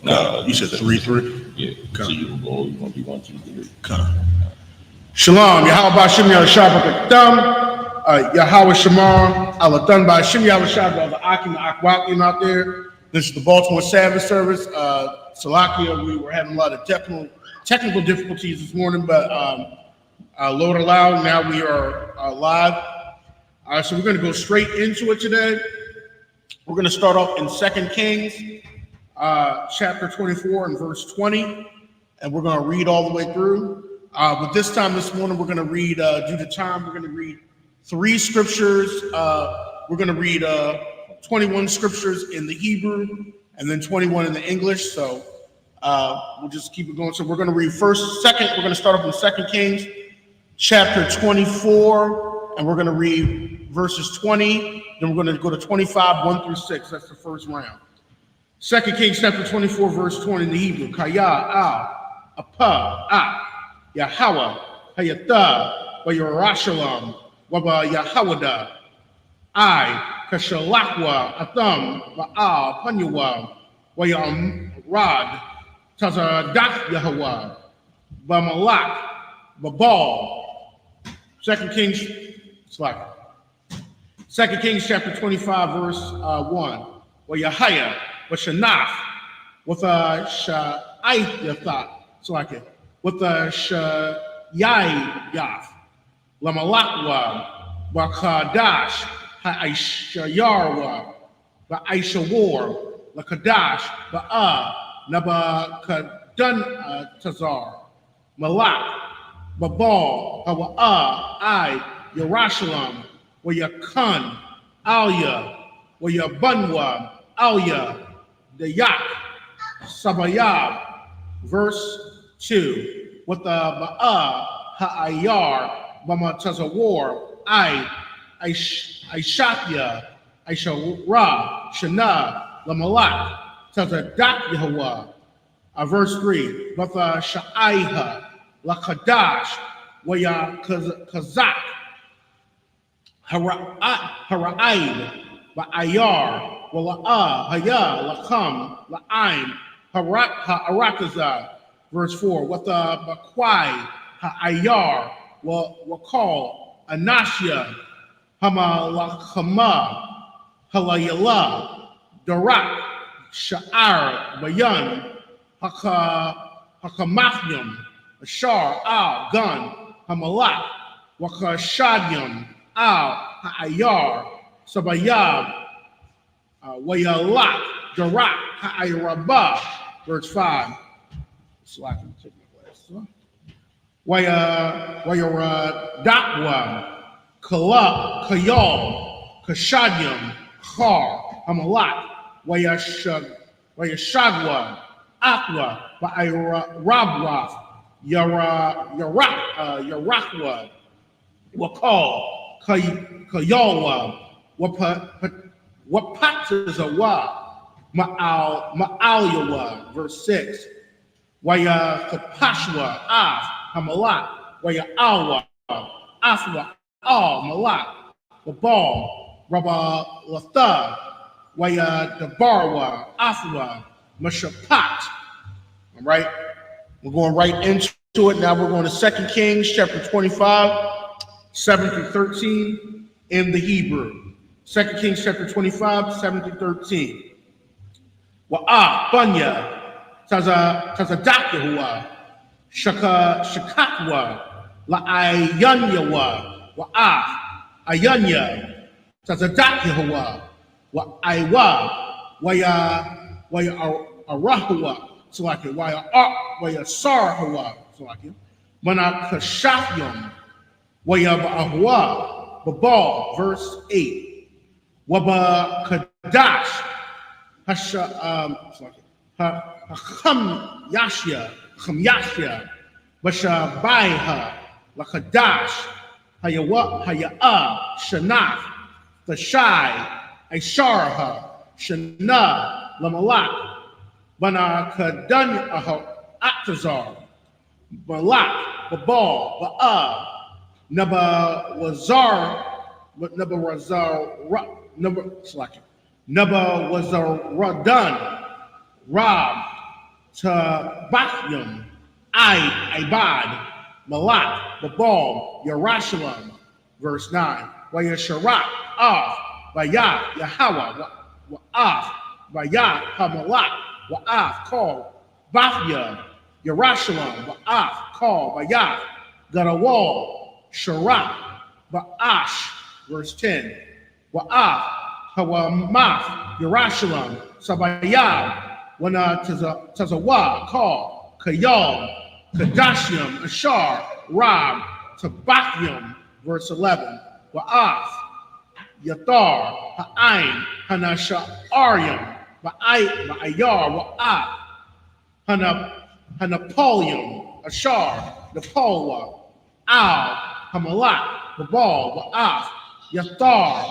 No, you said 3-3. Yeah. Okay. So you will be 1, 2, 3. Okay. Shalom, Yahweh Shem Yahweh Shabbat Yahweh Shemar, Alathun by Shem Yahweh Shabbat, the Akim, the Akwakim out there. This is the Baltimore Sabbath Service. Salakia, we were having a lot of technical difficulties this morning, but Lord allowed, now we are live. So we're going to go straight into it today. We're going to start off in 2 Kings, chapter 24 and verse 20, and we're going to read all the way through. But this morning, we're going to read, due to time, we're going to read 3 scriptures. We're going to read 21 scriptures in the Hebrew and then 21 in the English. So we'll just keep it going. So we're going to read we're going to start off in 2 Kings, chapter 24, and we're going to read verses 20. Then we're going to go to 25, 1 through 6. That's the first round. 2 Kings, chapter 24, verse 20 in the Hebrew. Kaya, apa, Yahweh, Hayatah, wa Yerushalayim, wa Yahawada, I, Kashalakwa, Atham, Ba'al, Panyawa, wa Yamrad, Tazadak Yahweh, Bamalak, Babal. 2 Kings, chapter 25, verse 1. Wa Yahaya, wa Shanaf, with a Sha'ayathat, so like it. With the Shayayaf, Lamalakwa, Wakadash, Ha'ishayarwa, Ba'ishawar, Lakadash, Ba'a, Nabakadun Tazar, Malak, Babal, Hawa'a, I, Yerushalayim, Wayakan, Alya, Wayabunwa, Alya, Dayak, Sabayab, verse 2. With the Ba'a Ha'ayar Bama Tazawar I Shatya Aishara Shana Lamalak Tazadak Yehovah. Verse 3. With the Sha'aiha Lakadash Waya Kazak Hara'aid Ba'ayar Wala'a Haya Lakam La'ain Harakazah. Verse 4, what the Bakwai, Ha'ayar, Wakal, Anashia, Hamalakama, Halayala, Darak, Sha'ar, Bayan, Hakamathim, Ashar, Al, Gun, Hamalak, Wakashadium, Al, Ha'ayar, Sabayab, Wayalak, Darak, Ha'ayrabah. Verse 5. So I can take my glasses off. Wayara Dakwa, Kayal, Kashadium, Khar, Hamalat, Wayashagwa, Aqua, Rabwaf, Yarakwa, Wakal, Kayalwa, Wapatazawa, Ma'alyawa, verse 6. Waya Kapashwa, Hamalat, Waya Alwa, Afwa, Al, Malak, Babal, Rabba Latha, Waya Dabarwa, Afwa, Mashapat. All right, we're going right into it now. We're going to 2 Kings, chapter 25, 7 through 13 in the Hebrew. 2 Kings, chapter 25, 7 through 13. Banya. Tazadakiwa, Shakatwa, La Ayanyawa, Wa Ayanya, Tazadakiwa, Wa Iwa, Waya Arahua, so like it, Waya Sarhawa, so like it, Manakashafyum, Waya Ahua, Babal, verse 8, Waba Kadash, Hasha, so like it. Chum Yashya, Bashabaiha, Lakadash, Haya'a, Shanaf, the Shai, Aisharaha, Shana, Lamalak, Banakadan Atazar, Balak, Babal, Ba'a, Naba Wazaradan, Rob, Tabakyum, Ibad, Malak, Babal, Yerushalayim. Verse 9. Vayasharak, Vayah, Yahweh, Wa'af, Vayah, Hamalak, Wa'af, call, Bathya, Yerushalayim, Wa'af, call, Vayah, Gadawal, Sharak, Ba'ash. Verse 10. Wa'af, Hawamath, Yerushalayim, Sabayah, Wana Tazawa, call, Kayal, Kadashium, Ashar, Rab, Tabakyum. Verse 11. Wa'af, Yathar, Ha'ain, Hanasha'aryam, Ma'ayar, Wa'af, Hanapolium, Ashar, Napolwa, Al, Hamalak, Babal, Wa'af, Yathar,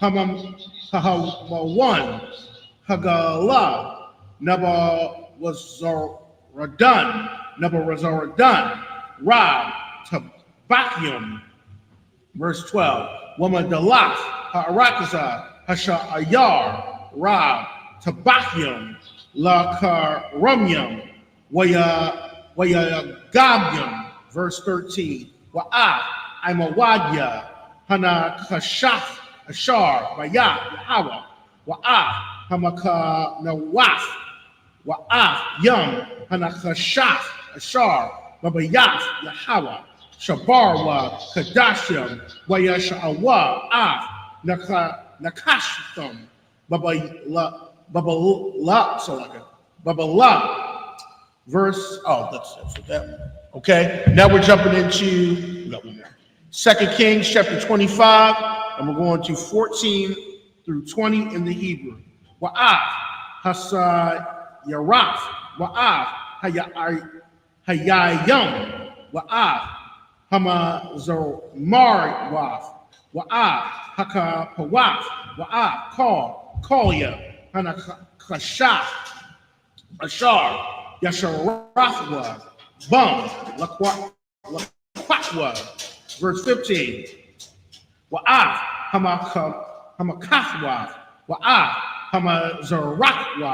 Hamawan, Hagala, Nabawazaradan, Rab, Tabakyum. Verse 12. Wamadalaf, Ha'arakaza, Hasha'ayar, Rab, Tabakyum, Lakaramyum, Wayagabyum. Verse 13. Wa'af, Imawadya, Hanakashaf, Ashar, Bayat, Yahweh, Wa'af, Hamaka Nawaf, Wa'af, Yum, Hanakashaf, Ashar, Babayat, Yahweh, Shabarwa, Kadashim, Wayasha'awa, Af, Nakashtham, Babala. Verse, that's that one. Okay, now we're jumping into 2 Kings chapter 25, and we're going to 14 through 20 in the Hebrew. Wa'af, Hasa Yaraf, Wa'af, Hayayam, Wa'af, Hamazomar Waf, Wa'af, Haka Pawaf, Wa'af, Kolya, Hanakashaf, Ashar, Yasharafwa, Bum, Lakwakwa. Verse 15. Wa'af, Hamakathwaf, Wa'af, Hamazarakwa,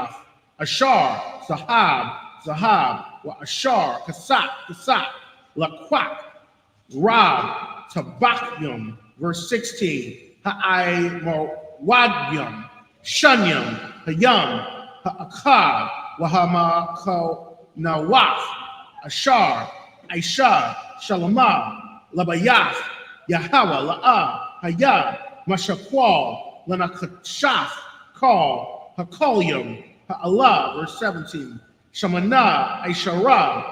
Ashar, Zahab, Wa'ashar, Kasak, Lakwak, Rab, Tabakyum. Verse 16. Ha'ai Shanyam, Hayam, Ha'akad, Wahama Nawaf, Ashar, Aisha, Shalomah, Labayaf, Yahweh, La'ah, Hayah, Mashakwal, Lanakashaf, Kal, Hakolyum, Ha'allah. Verse 17. Shamana, Aishara,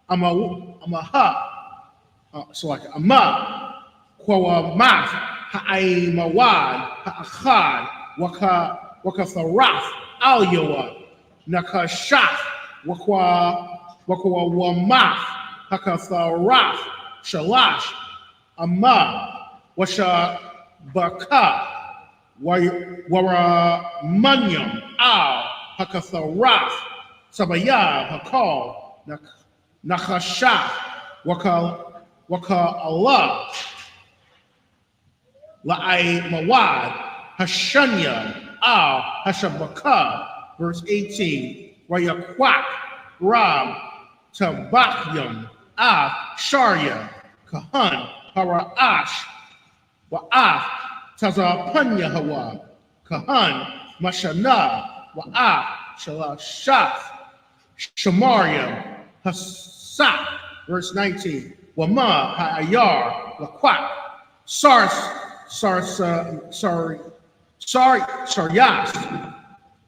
Amaha, Ama, Kwawamath, Ha'aimawad, Ha'achad, Wakatharaf, Alyawa, Nakashaf, Wakwawamath, Hakatharaf, Shalash, Amma, Washabaka, Waramanyam, Al, Hakatharaf, Sabayah, Hakal, Nakashaf, Waka Allah, La'ai Mawad, Hashanya, Al, Hashabaka. Verse 18. Wayakwak, Rab, Tabakyum, Af, Sharya, Kahan, Haraash, Wa'af, Tazapanya Hawa, Kahan, Mashana, Wa'af, Shalashaf, Shamaria, Hasak. Verse 19. Wama, Ha'ayar, Lakwak, Saryas,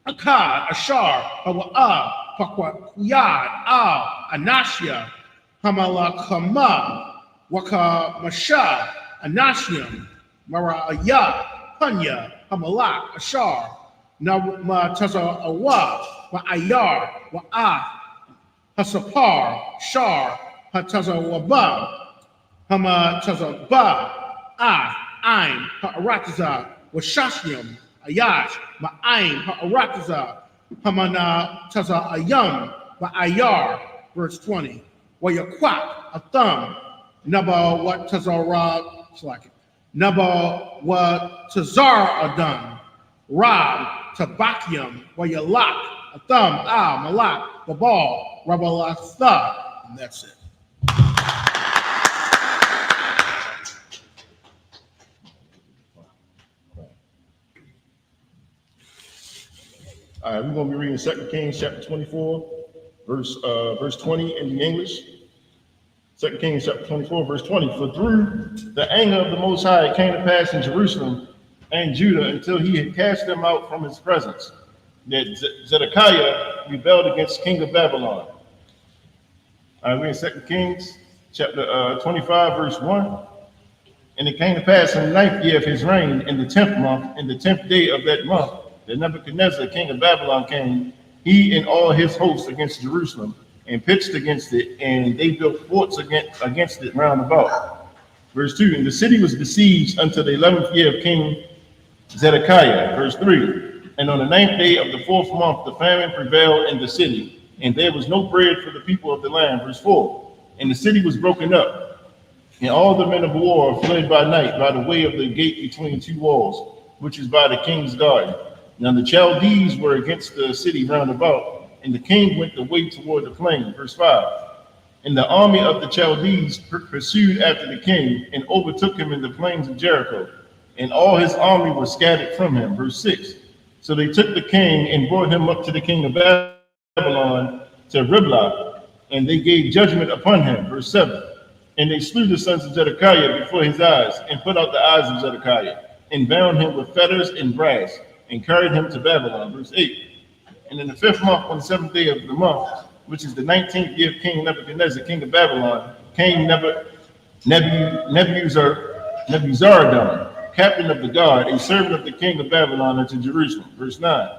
Akkad, Ashar, Hawa'ah, Pakwakuyad, Al, Anashia, Hamalakama, Wakamasha, Anashiam, Mara'ayah, Panya, Hamalak, Ashar, Nama Taza'awa, Wa'ayar, Wa'ah, Hasapar, Shar, Hatazawaba, Hama Tazaba, Ain, Ha'arataza, Washashiam, Ayash, Ma'ain, Ha'arataza, Hamana Taza Ayam, Ma'ayar. Verse 20. Wayakwak, Atham, Naba what Tazara, Naba what Tazar Adam, Rab, Tabakyam, Wayalak, Atham, Malak, Babal, Rabbalastha. And that's it. All right, we're going to be reading 2 Kings chapter 24, verse 20 in the English. 2 Kings chapter 24, verse 20. For through the anger of the Most High it came to pass in Jerusalem and Judah until he had cast them out from his presence, that Zedekiah rebelled against king of Babylon. All right, we're in 2 Kings chapter 25, verse 1. And it came to pass in the 9th year of his reign, in the 10th month, in the 10th day of that month, that Nebuchadnezzar, king of Babylon, came, he and all his hosts against Jerusalem, and pitched against it, and they built forts against it round about. Verse 2, and the city was besieged until the 11th year of King Zedekiah. Verse 3, and on the 9th day of the 4th month, the famine prevailed in the city, and there was no bread for the people of the land. Verse 4, and the city was broken up, and all the men of war fled by night by the way of the gate between two walls, which is by the king's garden. Now the Chaldees were against the city round about, and the king went the way toward the plain. Verse 5, and the army of the Chaldees pursued after the king and overtook him in the plains of Jericho, and all his army was scattered from him. Verse 6, so they took the king and brought him up to the king of Babylon to Riblah, and they gave judgment upon him. Verse 7, and they slew the sons of Zedekiah before his eyes, and put out the eyes of Zedekiah, and bound him with fetters and brass, and carried him to Babylon. Verse 8, and in the 5th month, on the 7th day of the month, which is the 19th year of King Nebuchadnezzar, king of Babylon, came Nebuzaradan, captain of the guard, a servant of the king of Babylon, unto Jerusalem. Verse 9,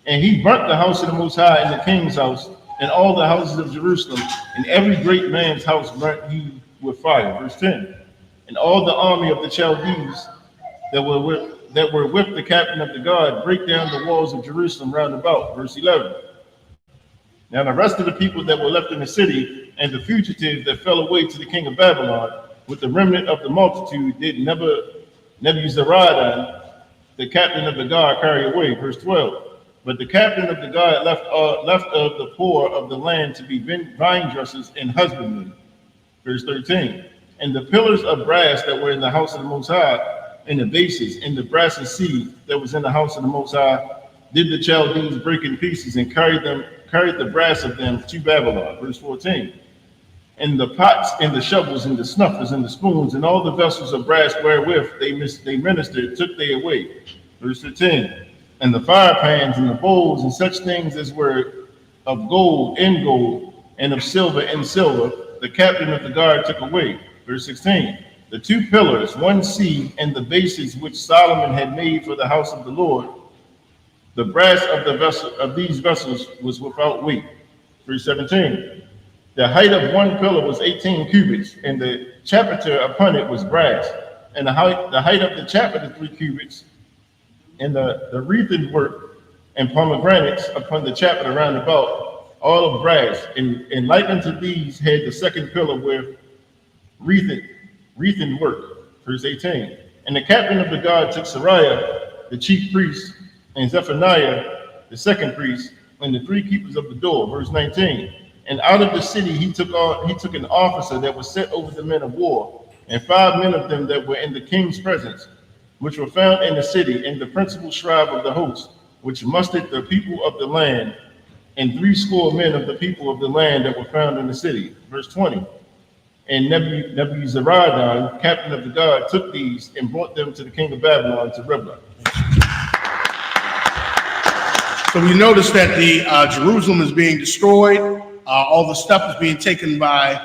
and he burnt the house of the Most High and the king's house, and all the houses of Jerusalem, and every great man's house burnt he with fire. Verse 10, and all the army of the Chaldees that were with the captain of the guard break down the walls of Jerusalem round about. Verse 11, now the rest of the people that were left in the city, and the fugitives that fell away to the king of Babylon, with the remnant of the multitude, did Nebuzaradan, the captain of the guard, carry away. Verse 12, but the captain of the guard left of the poor of the land to be vine dressers and husbandmen. Verse 13, and the pillars of brass that were in the house of the Most High, and the bases, and the brass and seed that was in the house of the Most High, did the Chaldees break in pieces, and carried the brass of them to Babylon. Verse 14, and the pots and the shovels and the snuffers and the spoons and all the vessels of brass wherewith they ministered took they away. Verse 15, and the fire pans and the bowls and such things as were of gold in gold, and of silver in silver, the captain of the guard took away. Verse 16, the 2 pillars, 1 seat, and the bases which Solomon had made for the house of the Lord, the brass of these vessels was without weight. Verse 17, the height of 1 pillar was 18 cubits, and the chapiter upon it was brass, and the height of the chapiter 3 cubits, and the wreathen work and pomegranates upon the chapiter round about, all of brass, and like unto these had the 2nd pillar with wreathen work. Verse 18, and the captain of the guard took Sariah, the chief priest, and Zephaniah, the 2nd priest, and the 3 keepers of the door. Verse 19, and out of the city he took an officer that was set over the men of war, and 5 men of them that were in the king's presence, which were found in the city, and the principal scribe of the host, which mustered the people of the land, and 80 men of the people of the land that were found in the city. Verse 20, and Nebuzaradan, captain of the guard, took these and brought them to the king of Babylon to Riblah. So we notice that the Jerusalem is being destroyed. All the stuff is being taken by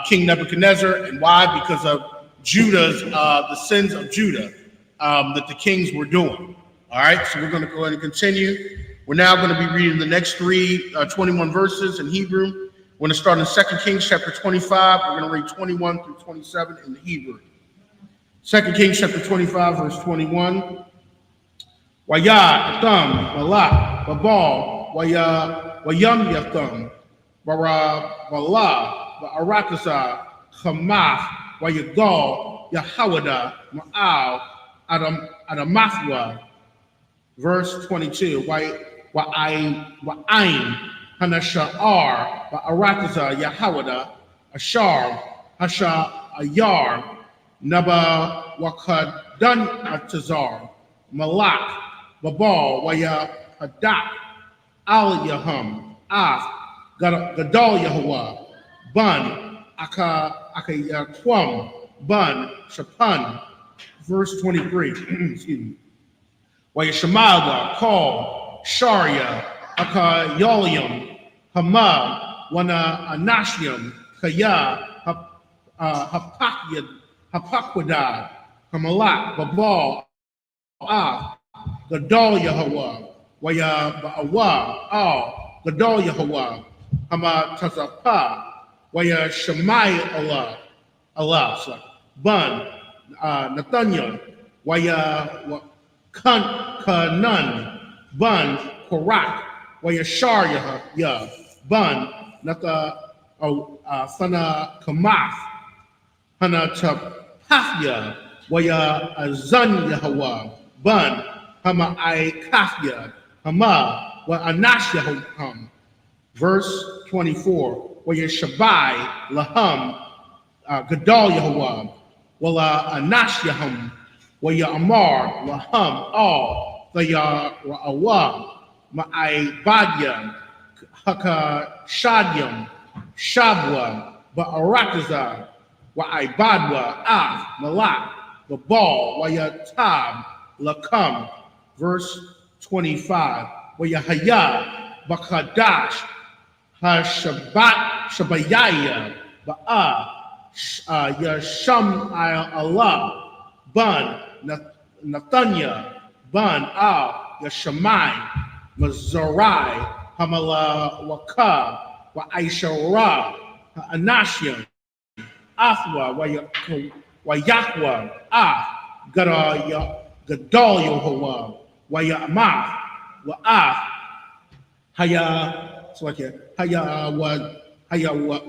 King Nebuchadnezzar. And why? Because of the sins of Judah that the kings were doing. All right, so we're going to go ahead and continue. We're now going to be reading the next 21 verses in Hebrew. We're going to start in 2 Kings chapter 25. We're going to read 21 through 27 in the Hebrew. 2 Kings chapter 25, verse 21. Waya Atham, Malak, Babal, Wayam Yatham, Bala, Arakasa, Hamath, Wayagal, Yahawada, Ma'al, Adamathwa. Verse 22. Wa'aim, Hanasha'ar, Ba'arataza, Yahawada, Ashar, Hasha, Ayar, Naba, Wakadan, Atazar, Malak, Babal, Waya, Hadak, Al Yaham, Gadol Yahuwah, Bun, Akayakwam, Bun, Shapan, verse 23, excuse me. Wayashamawa, call, Sharia, Akayolium, Hama, Wana Anashium, Kaya, Hapakwadad, Hamalak, Babal, Gadol Yahweh, Waya Ba'awa, Gadol Yahweh, Hama Tazapa, Waya Shemai Allah, Bun, Nathaniel, Waya Kanan, Bun, Korak, Waya Shar Yah, Bun, Natha, Sana Kamath, Hana Tapafya, Waya Azan Yahweh, Bun, Hama I Kafya, Hama, Wa Anash Yahweh. Verse 24, Waya Shabai, Laham, Gadol Yahweh, Wala Anash Yahum, Waya Amar, Laham, All, Thaya Ra'awa, Ma'ai Badya, Haka Shadyam, Shabwa, Ba'arakaza, Wa'ai Badwa, Malak, Babal, Waya Tab, Lakam, verse 25, Waya Haya, Bakadash, Hashabat, Shabayaya, Ba'a, Yasham Allah, Bun, Nathanya, Bun, Yashamai, Mazarai, Hamala Waka, Wa'aishara, Anashim, Athwa, Wayakwa, Gadol Yehovah, Wayamath, Wa'ath,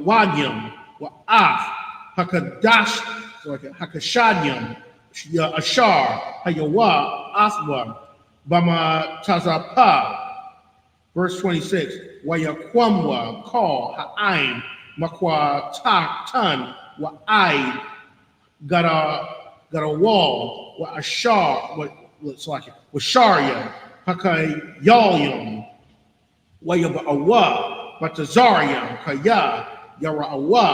Wadyam, Wa'ath, Hakadash, Hakashadium, Ashar, Hayawa, Athwa, Bama Tazapa, verse 26, Wayakwamwa, call, Ha'aim, Makwa Tan, Wa'ai, got a wall, Ashar, Washaria, Hakayalium, Wayaba'awa, Batazarium, Kaya, Yara'awa,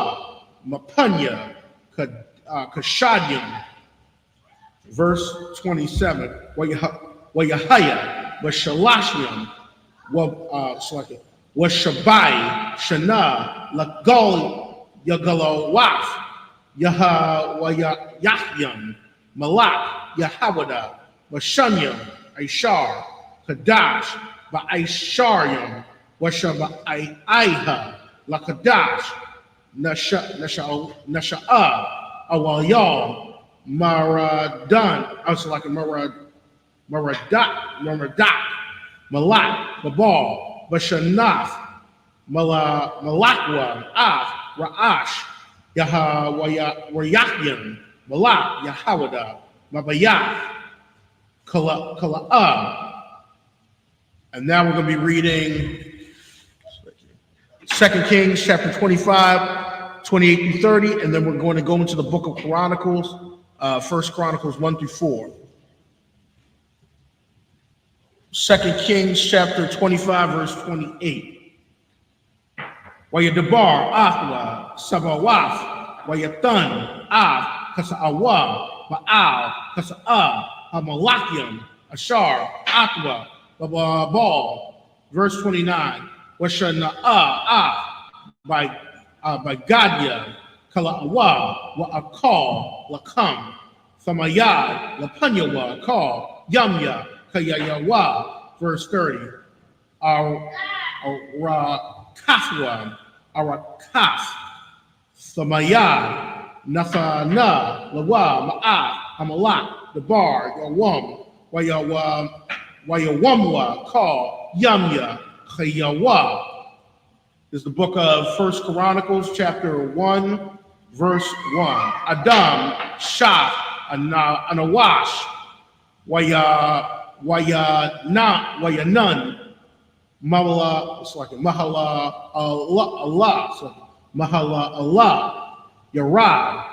Mapunya, Kashadium, verse 27, Wayahaya, Washalashium, Washabai, Shana, Lagal, Yagalawaf, Yahyam, Malak, Yahawada, Washanyam, Aishar, Kadash, Ba'aisharium, Washaba'aiha, Lakadash, Nasha'a, Awalyal, Maradan, I was like a Maradak, Malak, Babal, Bashanath, Malakwa, Ra'ash, Yahyam, Malak, Yahawada, Mabayath, Kala'ah. And now we're going to be reading 2 Kings chapter 25, 28 through 30, and then we're going to go into the book of Chronicles, 1 Chronicles 1 through 4. 2 Kings chapter 25, verse 28. Wayadabar, Athwa, Sabawath, Wayathan, Kasa'awa, Ba'al, Kasa'a, Hamalakium, Ashar, Athwa, Babal, verse 29. Washana'a, by Gadia, Kala'awa, Wa'akal, Lakam, Thamayad, Lapanyawa, Kal, Yamya, Kayayawa, verse 30. Arakafwa, Arakaf, Thamayad, Nathana, Lawa, Ma'at, Hamalak, Debar, Yawam, Wayawamwa, Kal, Yamya, Chayawa. This is the book of 1 Chronicles, chapter 1, verse 1. Adam, Shah, Anawash, Wayanun, Mahala, it's like Mahala Allah, so Mahala Allah, Yarad,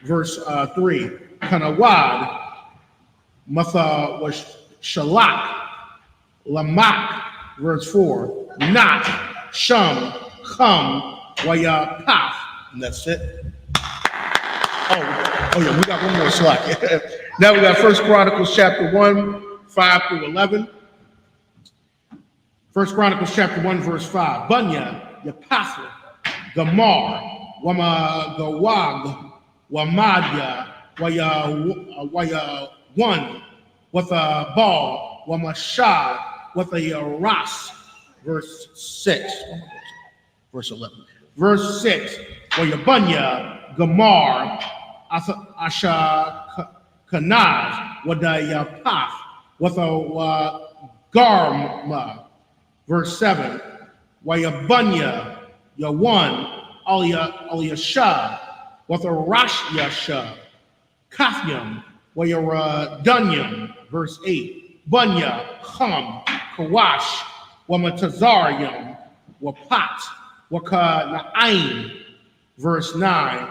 verse 3, Kanawad, Matha was Shalak, Lamak, verse 4, Not, Shum, Chum, Waya, Paf, and that's it. Oh yeah, we got one more slide. Now we got First Chronicles chapter 1, 5 through 11. First Chronicles chapter 1, verse 5. Bunya, Yapatha, Gamar, Wama Gawag, Wamadya, Waya 1, with a ball, Wamashad, with a ras, verse 6. Verse 11. Verse 6. Wayabunya, Gamar, Asha Kanaz, Wadaya Path, with a Garma, verse 7. Wayabunya, Yawan, Aliyasha, with a Rashyasha, Kathyam, Wayadunyam, verse 8. Bunya, Chum, Kawash, Wamatazarium, Wapat, Waka Na'aim, verse 9.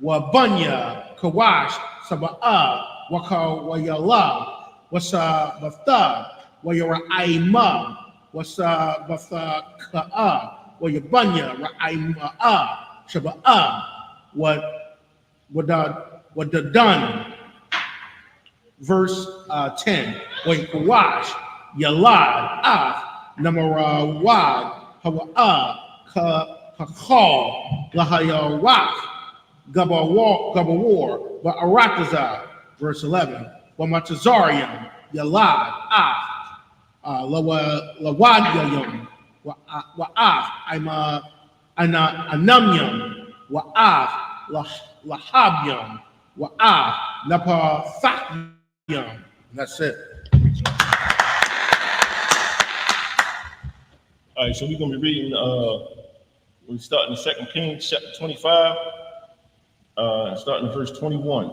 Wabunya, Kawash, Saba'a, Waka Wayala, Wasa Batha, Wayara Aima, Wasa Batha Ka'a, Wayabunya, Ra'aima'a, Shaba'a, what the done. Verse 10. Waykawash, Yalad, Namara Wad, Hawa'a, Kakal, Lahayawak, Gabawar, Ba'arataza, verse 11. Wamatazarium, Yalad, Lawadayum, Wa'af, Anamyam, Wa'af, Lahabyam, Wa'af, Napathakyam. That's it. All right, so we're going to be reading, we start in 2 Kings chapter 25, starting in verse 21.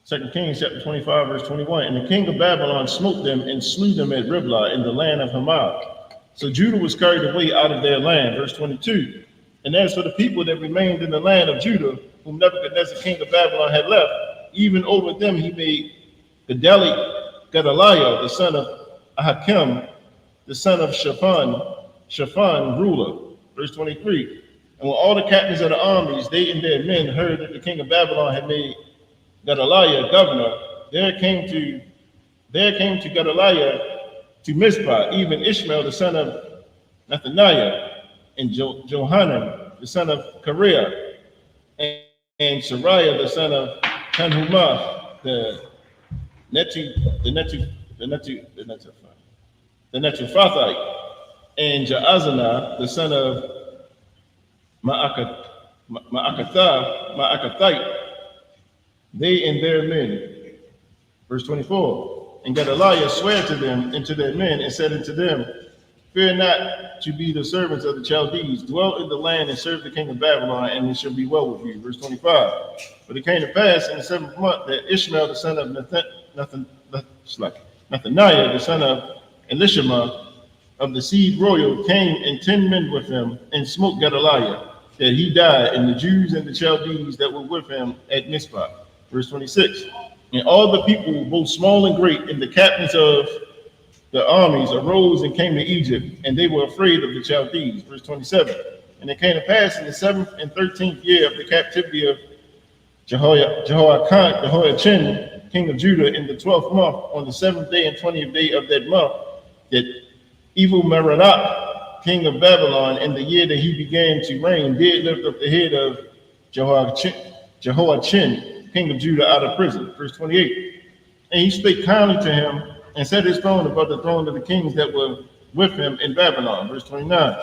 2 Kings chapter 25, verse 21. And the king of Babylon smote them and slew them at Riblah in the land of Hamath. So Judah was carried away out of their land, verse 22. And as for the people that remained in the land of Judah, whom Nebuchadnezzar king of Babylon had left, even over them he made Gedaliah, the son of Ahikam, the son of Shaphan, ruler. Verse 23. And when all the captains of the armies, they and their men, heard that the king of Babylon had made Gedaliah governor, there came to Gedaliah to Mizpah, even Ishmael, the son of Nethaniah, and Johanan, the son of Kareah, and Sariah, the son of Tanhumah, the Netophathite, and Jaazanah, the son of Ma'akathite, they and their men. Verse 24. And Gedaliah sware to them and to their men and said unto them, Fear not to be the servants of the Chaldees. Dwell in the land and serve the king of Babylon, and it shall be well with you. Verse 25. But it came to pass in the 7th month that Ishmael, the son of Nethaniah, the son of Elishama, of the seed royal, came and 10 men with him and smote Gedaliah, that he died, and the Jews and the Chaldees that were with him at Mizpah. Verse 26. And all the people, both small and great, and the captains of the armies arose and came to Egypt, and they were afraid of the Chaldees. Verse 27. And it came to pass in the 7th and 13th year of the captivity of Jehoiachin, king of Judah, in the 12th month, on the 7th day and 20th day of that month, that Evil-Merodach, king of Babylon, in the year that he began to reign, did lift up the head of Jehoiachin, king of Judah, out of prison. Verse 28. And he spake kindly to him, and set his throne above the throne of the kings that were with him in Babylon. Verse 29.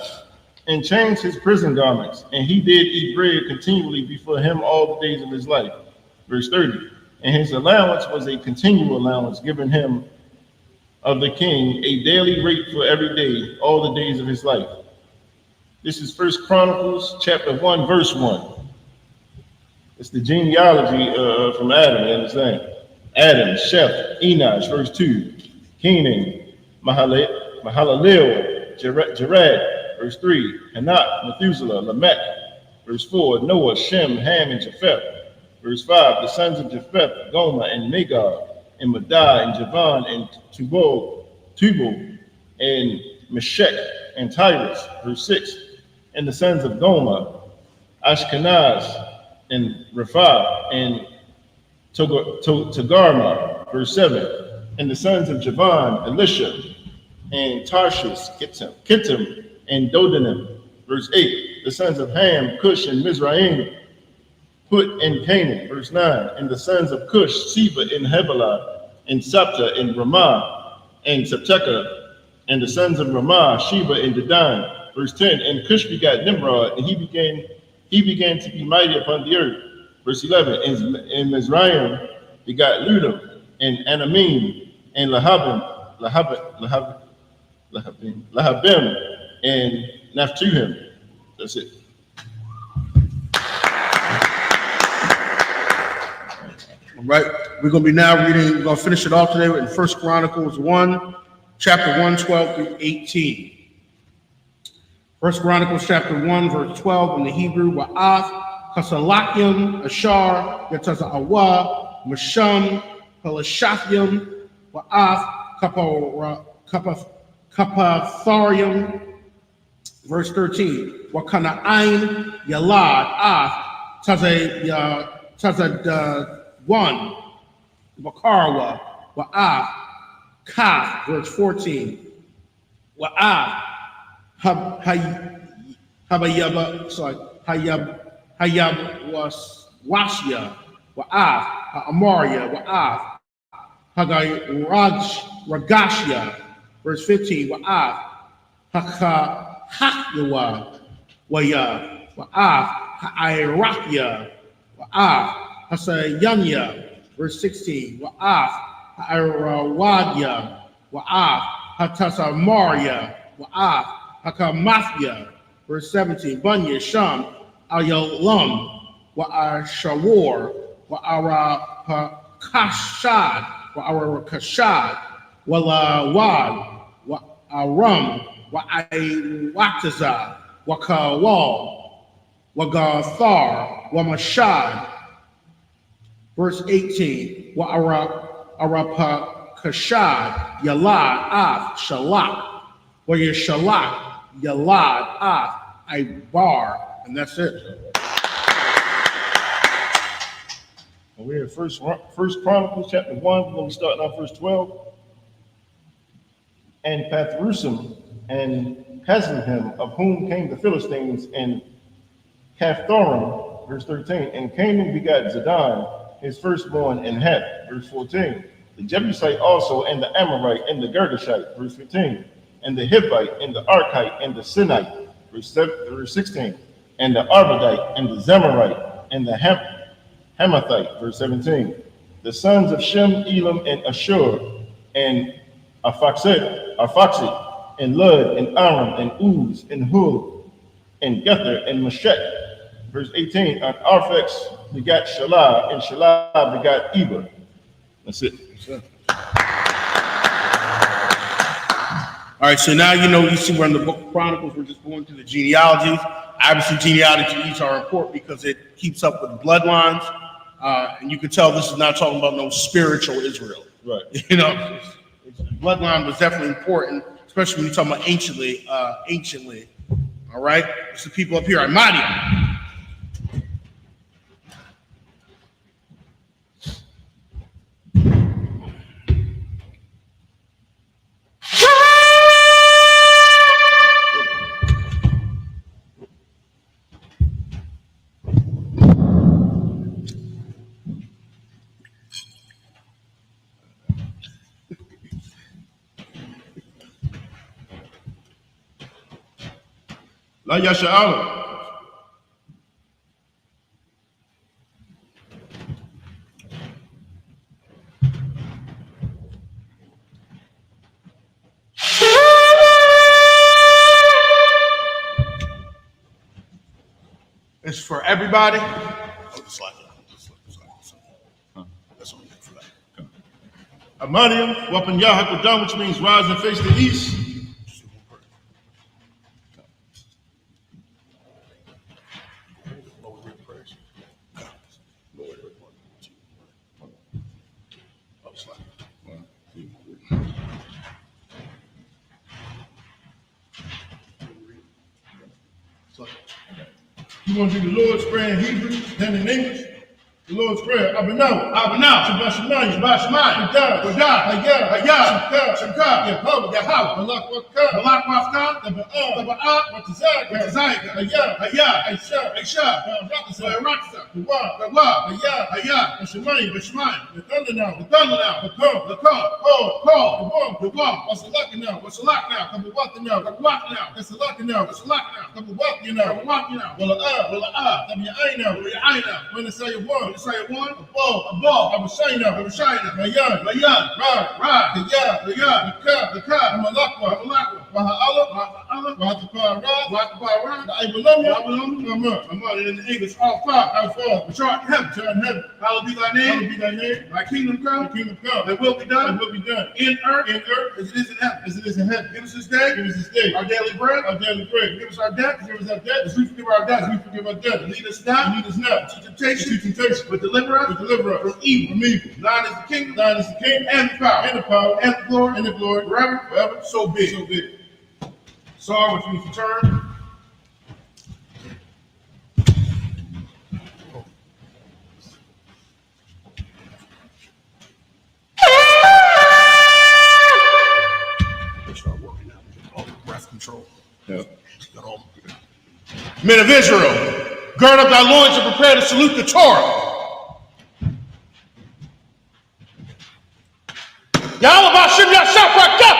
And changed his prison garments, and he did eat bread continually before him all the days of his life. Verse 30. And his allowance was a continual allowance given him of the king, a daily rate for every day, all the days of his life. This is 1 Chronicles chapter 1, verse 1. It's the genealogy from Adam, you understand? Adam, Sheth, Enosh, verse 2, Kenan, Mahalalel, Mahalalel, Jared, verse 3, Hanok, Methuselah, Lamech, verse 4, Noah, Shem, Ham, and Japheth, verse 5, the sons of Japheth, Gomer, and Magog, and Madai, and Javan, and Tubal, and Meshech, and Tyrus, verse 6, and the sons of Gomer, Ashkenaz, and Rapha, and Togarmah, verse 7, and the sons of Javan, Elisha, and Tarshish, Kittim, and Dodanim, verse 8, the sons of Ham, Cush, and Mizraim, Put, and Canaan, verse 9, and the sons of Cush, Seba, and Hebelah, and Sapta, and Ramah, and Septeka, and the sons of Ramah, Sheba, and Dedan, verse 10, and Cush begat Nimrod, and he began to be mighty upon the earth, verse 11, and Mizraim begat Ludum, and Anamim, and Lahabim, and Naphtuhim. That's it. All right, we're going to be now reading, we're going to finish it off today in 1 Chronicles 1, chapter 1, 12 through 18. 1 Chronicles chapter 1, verse 12 in the Hebrew, Wa'ath, Kasalakim, Ashar, Yataza Awa, Masham, Pelashathim, Wa'ath, Kapatharium, verse 13, Wakana'ain, Yalad, Ath, Tazad, Wakarwa, Wa'ath, Kaf, verse 14, Wa'ath, Hayab was Washya, Wa'ath, Amaria, Wa'ath, Ragashya, verse 15, Wa'ath, Hakyawa, Waya, Wa'ath, Ha'irakia, Wa'ath, Hasayanya, verse 16, Wa'ath, Ha'irawadya, Wa'ath, Hatasamaria, Wa'ath, Hakamathya, verse 17, Bunya, Sham, Ayalam, Wa'ashawar, Wa'arakashad, Wa'arakashad, Walawad, Wa'aram, Wa'aiwataza, Wakawal, Wagathar, Wamashad, verse 18, Wa'arapakashad, Yalad, Ath, Shalak, Wa'yashalak, Yalad, Ath, Ibar, and that's it. We're in First Chronicles chapter 1. We're going to start on verse 12. And Pathrusim and Hazlehim, of whom came the Philistines, and Caphthorim, verse 13. And Canaan begat Zidon, his firstborn, and Heth, verse 14. The Jebusite also, and the Amorite, and the Girgashite, verse 15. And the Hivite, and the Archite, and the Sinite, verse 16. And the Arvadite, and the Zemarite, and the Hamathite, verse 17. The sons of Shem, Elam, and Ashur, and Arphaxad, and Lud, and Aram, and Uz, and Hul, and Gether, and Meshech, verse 18. And Arphax begat Shelah, and Shelah begat Eber. That's it. All right, so now you see we're in the book of Chronicles. We're just going through the genealogies. Obviously, genealogies are important because it keeps up with bloodlines. And you can tell this is not talking about no spiritual Israel. Right. Bloodline was definitely important, especially when you're talking about anciently. All right, it's the people up here. Amadia. La Yasha'ala. It's for everybody. That's what for that. Amadium, Wapan Yahakudam, which means rise and face the east. You're going to do the Lord's Prayer in Hebrew, then in English. The Lord's Prayer. Abinah. Shabbat Shemayim. Hadah. Hayah. Shemka. Yahweh. Malak Wafka. Taba'ah. Watazak. Hayah. Aisha. Raksa. Hayah. Shemayim. The thunder now. The call. What's the luck now? Kabawaka now. That's the luck now. Kabawaka now. Wala. Tabi'ai now. When the say one. A ball. Abashayna. Mayan. Rod. The Ka. Malakwa. Waha'ala. Wahatapara. The Ibalamya. And in the English, all five. Which art in heaven. Hallowed be thy name. Thy kingdom come. That will be done. In earth. As it is in heaven. Give us this day. Our daily bread. Give us our debt. As we forgive our debts. Lead us not. To temptation. But deliver us from evil. Thine is the kingdom. And the power. And the glory. Forever. So be it. Sorry, what you need to turn. Control. Yeah. Men of Israel, gird up thy loins and prepare to salute the Torah. Yahweh Bashim Yashaprakah.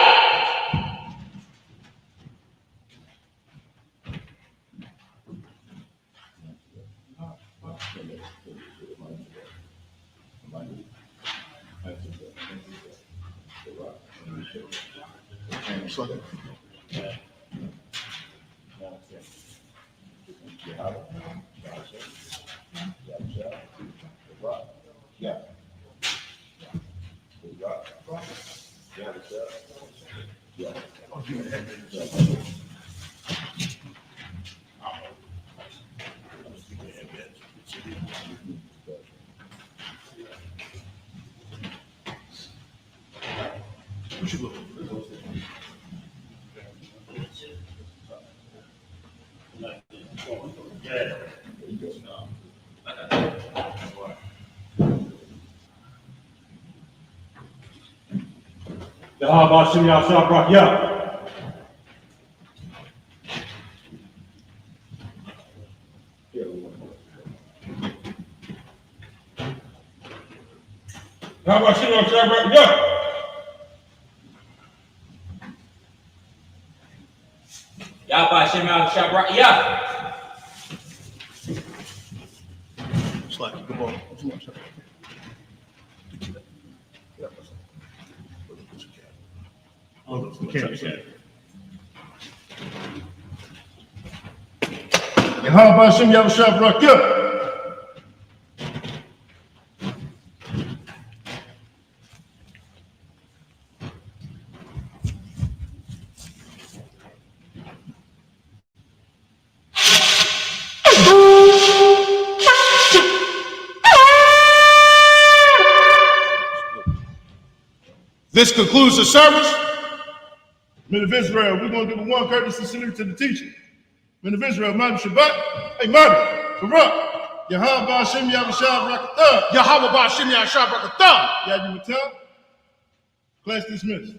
Yahweh Shem Yahshua Brakya. Yahweh Shem Yahshua Brakya. Yahweh Shem Yahshua Brakya. Slack, good ball. Yahweh Hashem Yahushua Barakah. This concludes the service. Men of Israel, we're going to do the one courtesy salute to the teacher. Men of Israel, Mabby Shabbat. Hey, Mabby, Barak. Yahweh Hashem Yahushua Barakah. Yahweh Bashim Yashab Rakatah. Yadu Matah. Class dismissed.